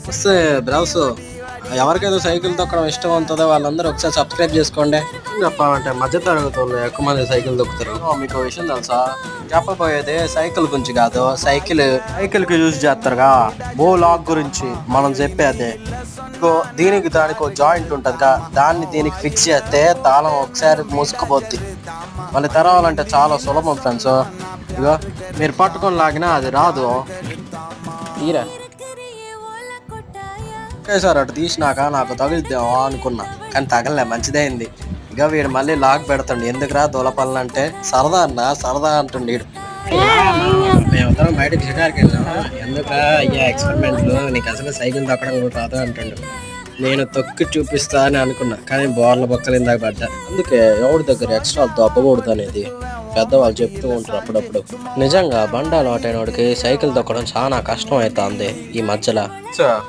వస్తే బ్రౌస్ ఎవరికైతే సైకిల్ తొక్కడం ఇష్టం ఉంటుందో వాళ్ళందరూ ఒకసారి సబ్స్క్రైబ్ చేసుకోండి. చెప్పాలంటే మధ్య తరగతుల్లో ఎక్కువ మంది సైకిల్ తొక్కుతారు. మీకు విషయం తెలుసా? చెప్పబోయేది సైకిల్ గురించి కాదు, సైకిల్కి యూజ్ చేస్తారుగా బో లాక్ గురించి మనం చెప్పేది. దీనికి దానికి ఒక జాయింట్ ఉంటుందిగా, దాన్ని దీనికి ఫిక్స్ చేస్తే తాళం ఒకసారి మూసుకుపోద్ది. మళ్ళీ తెరవాలంటే చాలా సులభం ఫ్రెండ్స్. ఇగో మీరు పట్టుకొని లాగినా అది రాదు. తీరా ఒకేసారి అటు తీసినాక నాకు తగిలిద్దామా అనుకున్నా, కానీ తగలలే, మంచిదైంది. ఇక వీడు మళ్ళీ లాక్ పెడతాడు. ఎందుకురా దొలపల్లంటే సరదా అన్న సరదా అంటుండు వీడు. మేమందరం బయటకు షికార్కి వెళ్ళాము. ఎందుకురా అయ్యా ఎక్స్పెరిమెంట్లు, నీకు అసలు సైకిల్ తొక్కడం కూడా రాదు అంటుండు. నేను తొక్కి చూపిస్తా అని అనుకున్నా, కానీ బోర్ల బొక్కలు ఇందాక పడ్డా. అందుకే ఎవరి దగ్గర ఎక్స్ట్రా దొబ్బకూడదు అనేది పెద్దవాళ్ళు చెప్తూ ఉంటారు అప్పుడప్పుడు. నిజంగా బండి అలవాటైనోడికి సైకిల్ తొక్కడం చాలా కష్టం అవుతుంది ఈ మధ్యలో.